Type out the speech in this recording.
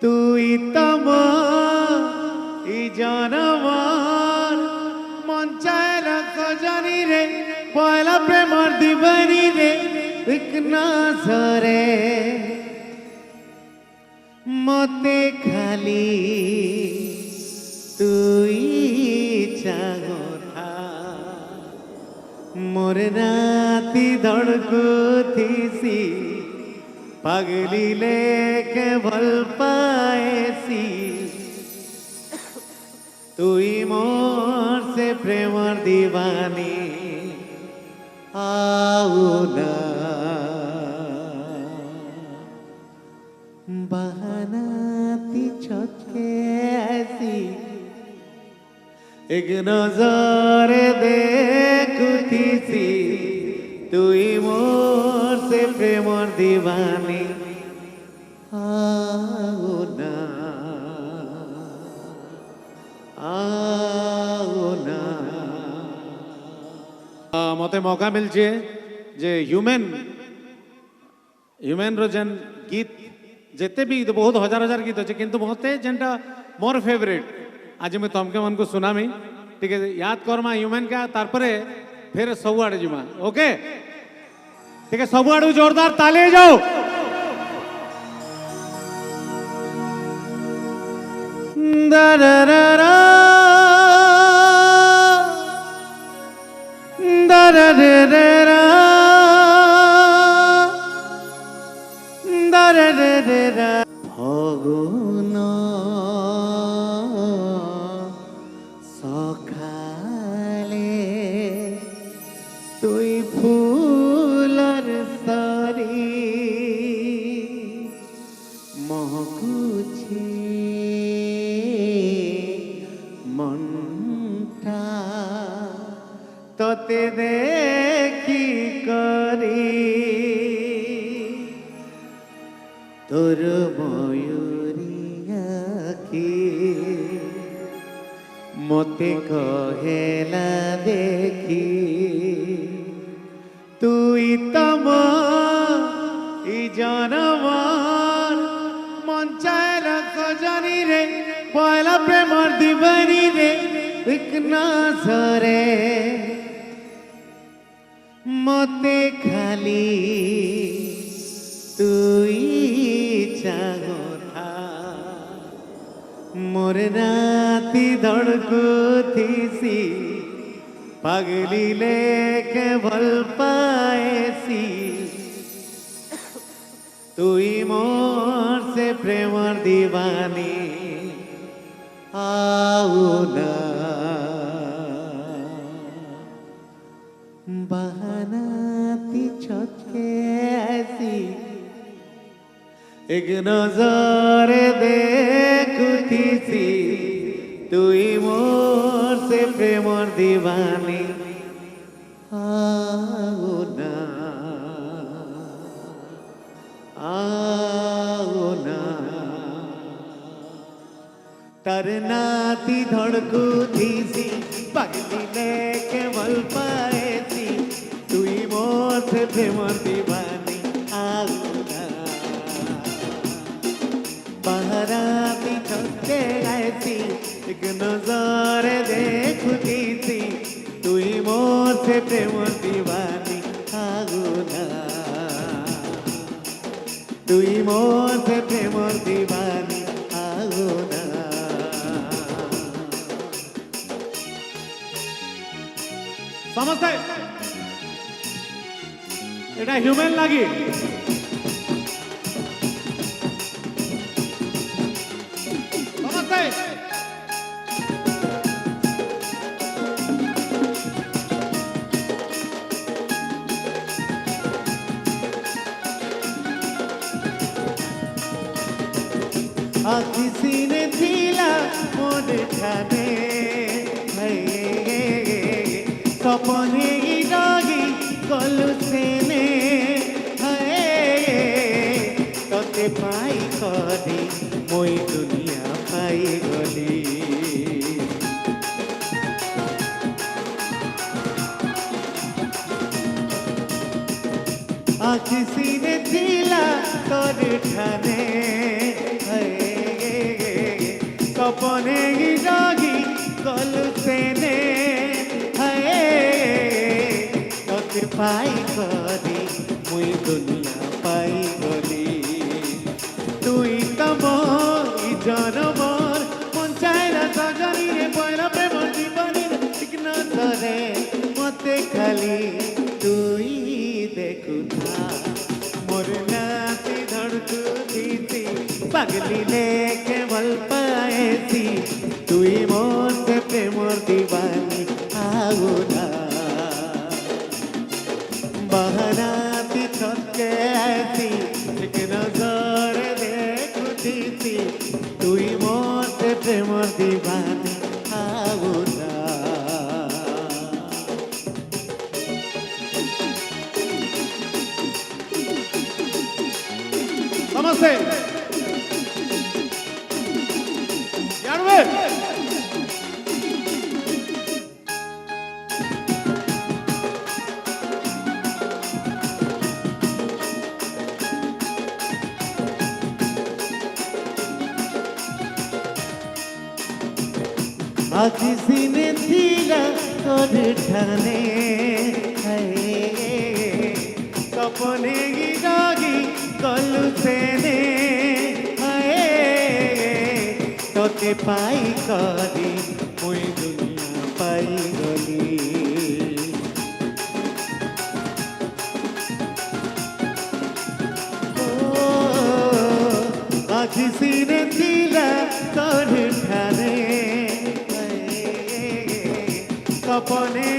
তুই তম এই জনমার মঞ্চায় রাখ জানি রে পয়লা প্রেমর দিবানি রে এক নজরে মতে খালি তুই চাগোথা মোর রাতি ধড়কুথিসি পাগলি লেকে ভাল পায়েছি তুই মোর সে প্রেমর দিবানি আউ না বাহানাতি ছকে আসি এক নজরে দেখুথিসি তুই মোর সে প্রেমর দিবানি আউ না আউ না। মতে মৌকা মিলছে যে হ্ୟୁମେନ୍ ର ଯେନ୍ ଗୀତ ଯେତେ ବି ବହୁତ ହଜାର ହଜାର ଗୀତ ଅଛି କିନ୍ତୁ ମତେ ଯେନ୍ଟା ମୋର ଫେଭରେଟ୍ ଆଜି ମୁଇଁ ତମକେ ମାନଙ୍କୁ ଶୁଣାମି ଟିକେ ୟାଦ କରମା ହ୍ୟୁମେନ୍ କା ତାରପରେ ଫେର ସବୁଆଡ଼େ ଯିମା ଓକେ ଟିକେ ସବୁଆଡ଼ୁ ଜୋରଦାର ତାଲି ଯାଉ ଦାରାରା দারারা দারারা ফগুন সকালে তুই ফুলর সারি মহকুছি মনটা তোতে দেখি করি তোর ময়ূরী আখি মতে কহেলা দেখি তুই তম এই জনমার মঞ্চায় রাখ জানি রে পয়লা প্রেমর দিবানি রে এক নজরে মতে খালি তুই চাগোথা মোর রাতি ধড়কুথিসি পাগলি লেকে ভাল পায়েছি তুই মোর সে প্রেমর দিবানি আউ না বাহানাতি ছকে আসি এক নজরে দেখুথিসি তুই মোর সে প্রেমর দিবানি আউ না আউ না তার নাতি ধড়কুথিসি পাগলি লেকে ভাল পায়েছি তুই মোর সে প্রেমর দিবানি আউ না বাহারাতি ছকে আইছি এক নজরে দেখুথিসি তুই মোর সে প্রেমর দিবানি আউ না তুই মোর সে প্রেমর দিবানি আউ না। समझते এটা হিউম্যান লাগি समझते किसी ने दिला मोर ठाने सपने डागी गलु सेने तते पाई करी मोई दुनिया पाई गली किसी ने दिला तोर ठाने পাই করি মুই দুনিয়া পাই গলি তুই তো মোর জনমর পঞ্চায়েত সজনীরে পয়লা প্রেম জীবনীর ঠিক নজরে মতে খালি তুই দেখুথা মোর নাচি ধড়কু দিতি পাগলি লেকে ভাল পায়েছি তুই মোর সে প্রেমর দিবানি আগুনা बहनाती छक्के ऐसी एक नजर देखती थी तुई मोते प्रेम दीवानी आउना नमस्ते जानवे आज सीने दिला तोर ठाने सपने गिरागी कलु सेने तोते पाई करी मुई दुनिया पाई गली आज सीने दिला तोर ठाने सपने